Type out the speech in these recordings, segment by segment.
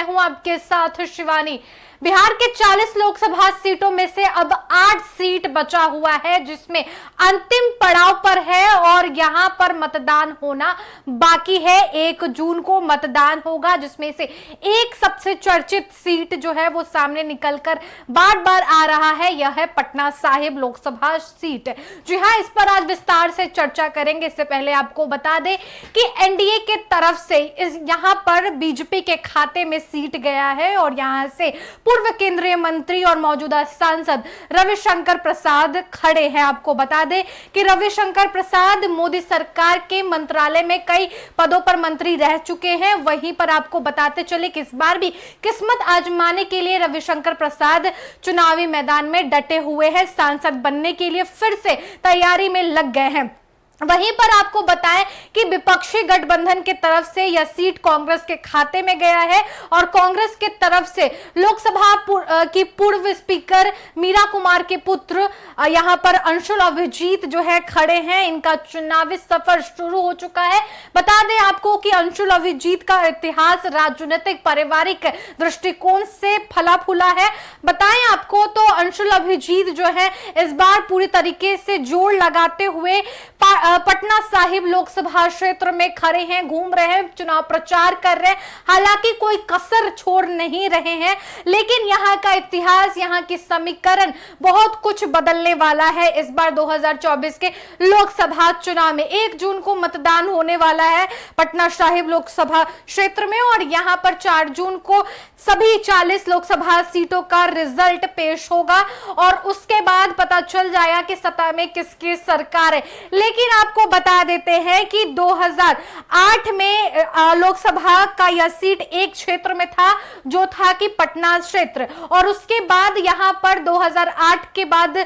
मैं हूं आपके साथ शिवानी। बिहार के 40 लोकसभा सीटों में से अब 8 सीट बचा हुआ है, जिसमें अंतिम पड़ाव पर है और यहां पर मतदान होना बाकी है। 1 जून को मतदान होगा, जिसमें से एक सबसे चर्चित सीट जो है वो सामने निकलकर बार बार आ रहा है, यह है पटना साहिब लोकसभा सीट। जी हां, इस पर आज विस्तार से चर्चा करेंगे। इससे पहले आपको बता दें कि एनडीए के तरफ से यहां पर बीजेपी के खाते में सीट गया है और यहां से पूर्व केंद्रीय मंत्री और मौजूदा सांसद रविशंकर प्रसाद खड़े हैं। आपको बता दें कि रविशंकर प्रसाद मोदी सरकार के मंत्रालय में कई पदों पर मंत्री रह चुके हैं। वहीं पर आपको बताते चले कि इस बार भी किस्मत आजमाने के लिए रविशंकर प्रसाद चुनावी मैदान में डटे हुए हैं। सांसद बनने के लिए फिर से तैयारी में लग गए हैं। वहीं पर आपको बताएं कि विपक्षी गठबंधन के तरफ से यह सीट कांग्रेस के खाते में गया है और कांग्रेस के तरफ से लोकसभा की पूर्व स्पीकर मीरा कुमार के पुत्र यहां पर अंशुल अभिजीत जो है खड़े हैं। इनका चुनावी सफर शुरू हो चुका है। बता दें आपको कि अंशुल अभिजीत का इतिहास राजनीतिक पारिवारिक दृष्टिकोण से फला फूला है। बताएं आपको तो अंशुल अभिजीत जो है इस बार पूरी तरीके से जोर लगाते हुए पटना साहिब लोकसभा क्षेत्र में खड़े हैं, घूम रहे हैं, चुनाव प्रचार कर रहे हैं। हालांकि कोई कसर छोड़ नहीं रहे हैं, लेकिन यहाँ का इतिहास, यहाँ की समीकरण बहुत कुछ बदलने वाला है। इस बार 2024 के लोकसभा चुनाव में 1 जून को मतदान होने वाला है पटना साहिब लोकसभा क्षेत्र में और यहाँ पर 4 जून को सभी 40 लोकसभा सीटों का रिजल्ट पेश होगा और उसके बाद पता चल जाएगा कि सत्ता में किसकी सरकार है। लेकिन आपको बता देते हैं कि 2008 में लोकसभा का यह सीट एक क्षेत्र में था, जो था कि पटना क्षेत्र, और उसके बाद यहां पर 2008 के बाद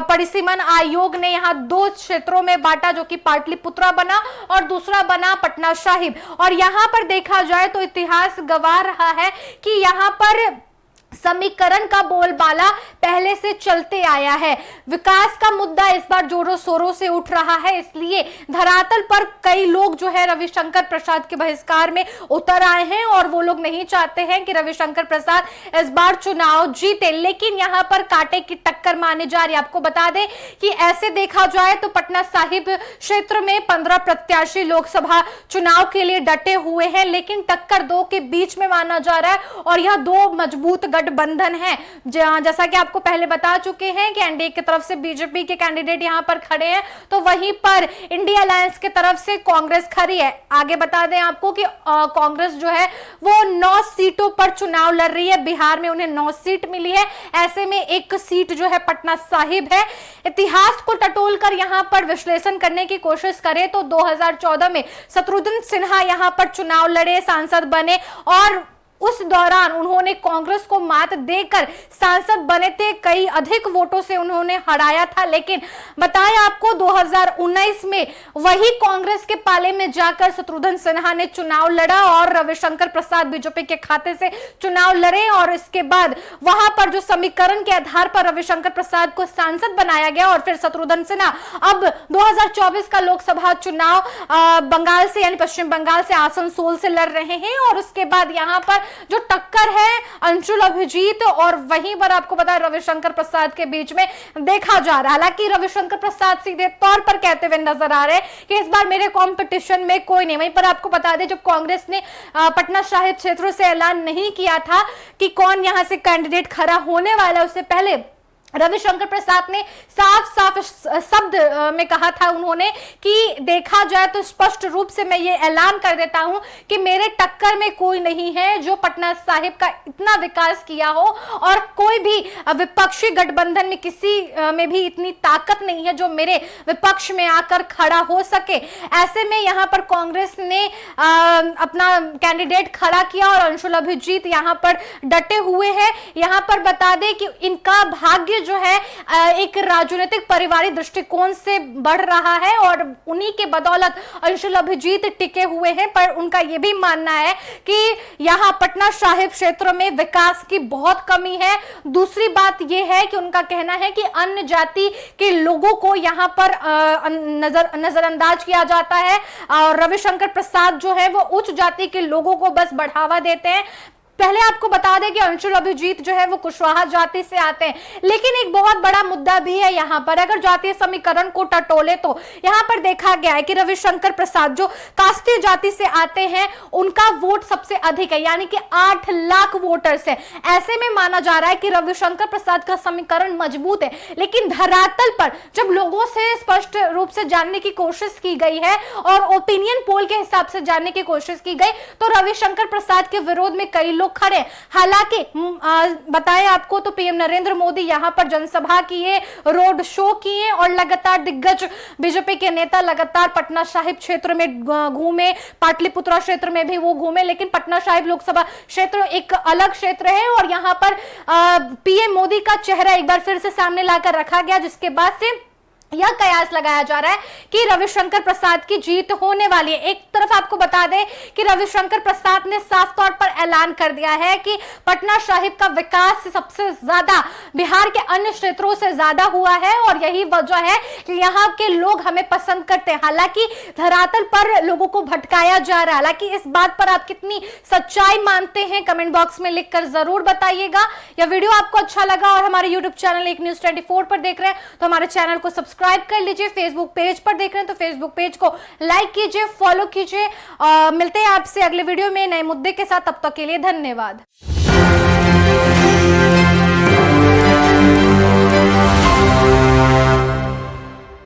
परिसीमन आयोग ने यहां 2 क्षेत्रों में बांटा, जो कि पाटलिपुत्रा बना और दूसरा बना पटना साहिब। और यहां पर देखा जाए तो इतिहास गवाह रहा है कि यहां पर समीकरण का बोलबाला पहले से चलते आया है। विकास का मुद्दा इस बार जोरों शोरों से उठ रहा है, इसलिए धरातल पर कई लोग जो है रविशंकर प्रसाद के बहिष्कार में उतर आए हैं और वो लोग नहीं चाहते हैं कि रविशंकर प्रसाद इस बार चुनाव जीते। लेकिन यहां पर कांटे की टक्कर मानी जा रही है। आपको बता दें कि ऐसे देखा जाए तो पटना साहिब क्षेत्र में 15 प्रत्याशी लोकसभा चुनाव के लिए डटे हुए हैं, लेकिन टक्कर 2 के बीच में माना जा रहा है और यह 2 मजबूत गठबंधन है। जैसा कि आपको पहले बता चुके हैं कि एनडीए की तरफ से बीजेपी के कैंडिडेट यहां पर खड़े हैं, तो वहीं पर इंडिया अलायंस की तरफ से कांग्रेस खड़ी है। आगे बता दें आपको कि कांग्रेस जो है वो 9 सीटों पर चुनाव लड़ रही है। बिहार में उन्हें 9 सीट मिली है, ऐसे में एक सीट जो है पटना साहिब है। इतिहास को टटोल कर यहां पर विश्लेषण करने की कोशिश करें तो 2014 में शत्रुघ्न सिन्हा यहां पर चुनाव लड़े, सांसद बने और उस दौरान उन्होंने कांग्रेस को मात देकर सांसद बने थे। कई अधिक वोटों से उन्होंने हराया था। लेकिन बताएं आपको 2019 में वही कांग्रेस के पाले में जाकर शत्रुघ्न सिन्हा ने चुनाव लड़ा और रविशंकर प्रसाद बीजेपी के खाते से चुनाव लड़े और इसके बाद वहां पर जो समीकरण के आधार पर रविशंकर प्रसाद को सांसद बनाया गया और फिर शत्रुघ्न सिन्हा अब 2024 का लोकसभा चुनाव बंगाल से यानी पश्चिम बंगाल से आसनसोल से लड़ रहे हैं और उसके बाद यहां पर जो टक्कर है अंशुल अभिजीत और वहीं पर आपको पता है रविशंकर प्रसाद के बीच में देखा जा रहा है। हालांकि रविशंकर प्रसाद सीधे तौर पर कहते हुए नजर आ रहे हैं कि इस बार मेरे कंपटीशन में कोई नहीं। वहीं पर आपको बता दें जब कांग्रेस ने पटना साहिब क्षेत्रों से ऐलान नहीं किया था कि कौन यहां से कैंडिडेट खड़ा होने वाला है, उससे पहले रविशंकर प्रसाद ने साफ साफ शब्द में कहा था उन्होंने कि देखा जाए तो स्पष्ट रूप से मैं ये ऐलान कर देता हूं कि मेरे टक्कर में कोई नहीं है जो पटना साहिब का इतना विकास किया हो और कोई भी विपक्षी गठबंधन में किसी में भी इतनी ताकत नहीं है जो मेरे विपक्ष में आकर खड़ा हो सके। ऐसे में यहां पर कांग्रेस ने अपना कैंडिडेट खड़ा किया और अंशुल अभिजीत यहां पर डटे हुए हैं। यहां पर बता दें कि इनका भाग्य जो है एक राजनीतिक पारिवारिक दृष्टिकोण से बढ़ रहा है और उन्हीं के बदौलत अंशुल अभिजीत टिके हुए हैं। पर उनका यह भी मानना है कि यहां पटना साहिब क्षेत्र में विकास की बहुत कमी है। दूसरी बात यह है कि उनका कहना है कि अन्य जाति के लोगों को यहां पर नजरअंदाज किया जाता है और रविशंकर प्रसाद जो है वो उच्च जाति के लोगों को बस बढ़ावा देते हैं। पहले आपको बता दें कि अंशुल अभिजीत जो है वो कुशवाहा जाति से आते हैं, लेकिन एक बहुत बड़ा मुद्दा भी है यहाँ पर। अगर जातीय समीकरण को टटोले तो यहाँ पर देखा गया है कि रविशंकर प्रसाद जो कास्तीय जाति से आते हैं उनका वोट सबसे अधिक है, यानी कि 8 लाख वोटर्स है। ऐसे में माना जा रहा है कि रविशंकर प्रसाद का समीकरण मजबूत है, लेकिन धरातल पर जब लोगों से स्पष्ट रूप से जानने की कोशिश की गई है और ओपिनियन पोल के हिसाब से जानने की कोशिश की गई तो रविशंकर प्रसाद के विरोध में कई लोग खड़े। हालांकि बताएं आपको तो पीएम नरेंद्र मोदी यहां पर जनसभा किए, रोड शो किए और लगातार दिग्गज बीजेपी के नेता लगातार पटना साहिब क्षेत्र में घूमे, पाटलिपुत्रा क्षेत्र में भी वो घूमे, लेकिन पटना साहिब लोकसभा क्षेत्र एक अलग क्षेत्र है और यहां पर पीएम मोदी का चेहरा एक बार फिर से सामने लाकर रखा गया, जिसके बाद से यह कयास लगाया जा रहा है कि रविशंकर प्रसाद की जीत होने वाली है। एक तरफ आपको बता दें कि रविशंकर प्रसाद ने साफ तौर पर ऐलान कर दिया है कि पटना साहिब का विकास सबसे ज्यादा बिहार के अन्य क्षेत्रों से ज्यादा हुआ है और यही वजह है कि यहाँ के लोग हमें पसंद करते हैं। हालांकि धरातल पर लोगों को भटकाया जा रहा है। हालांकि इस बात पर आप कितनी सच्चाई मानते हैं कमेंट बॉक्स में लिखकर जरूर बताइएगा। यह वीडियो आपको अच्छा लगा और हमारे यूट्यूब चैनल एक न्यूज 24 पर देख रहे हैं तो हमारे चैनल को सब्सक्राइब कर लीजिए। फेसबुक पेज पर देख रहे हैं तो फेसबुक पेज को लाइक कीजिए, फॉलो कीजिए। मिलते हैं आपसे अगले वीडियो में नए मुद्दे के साथ, तब तक के लिए धन्यवाद।